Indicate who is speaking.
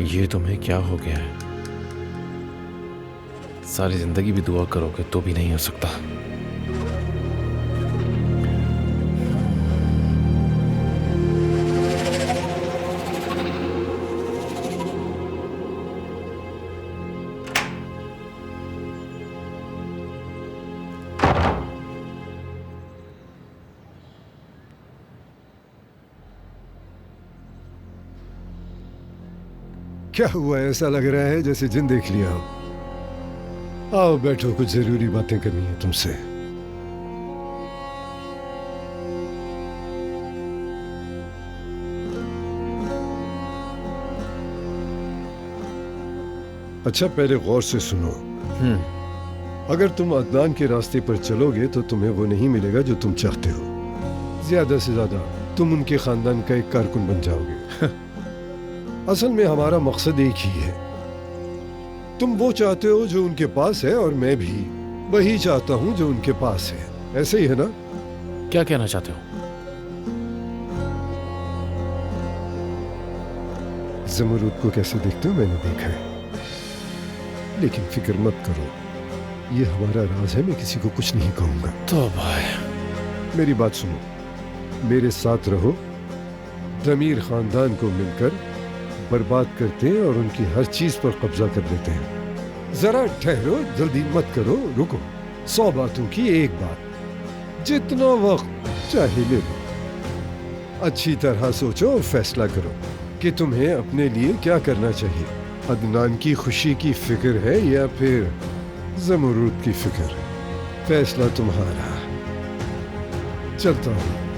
Speaker 1: ये तुम्हें क्या हो गया है? सारी जिंदगी भी दुआ करोगे तो भी नहीं हो सकता।
Speaker 2: क्या हुआ? ऐसा लग रहा है जैसे जिन देख लिया हो। आओ बैठो, कुछ जरूरी बातें करनी है तुमसे। अच्छा, पहले गौर से सुनो। अगर तुम अदनान के रास्ते पर चलोगे तो तुम्हें वो नहीं मिलेगा जो तुम चाहते हो। ज्यादा से ज्यादा तुम उनके खानदान का एक कारकुन बन जाओगे। असल में हमारा मकसद एक ही है। तुम वो चाहते हो जो उनके पास है, और मैं भी वही चाहता हूं जो उनके पास है। ऐसे ही है ना?
Speaker 1: क्या कहना चाहते हो?
Speaker 2: ज़मरूद को कैसे देखते हो मैंने देखा है, लेकिन फिक्र मत करो, ये हमारा राज है। मैं किसी को कुछ नहीं कहूंगा।
Speaker 1: तो भाई
Speaker 2: मेरी बात सुनो, मेरे साथ रहो। दमीर खानदान को मिलकर बर्बाद करते हैं और उनकी हर चीज पर कब्जा कर लेते हैं। जरा ठहरो, जल्दी मत करो, रुको। 100 बातों की एक बात, जितना वक्त चाहे ले लो। अच्छी तरह सोचो और फैसला करो कि तुम्हें अपने लिए क्या करना चाहिए। अदनान की खुशी की फिक्र है या फिर ज़मरूद की फिक्र? फैसला तुम्हारा। चलता हूँ।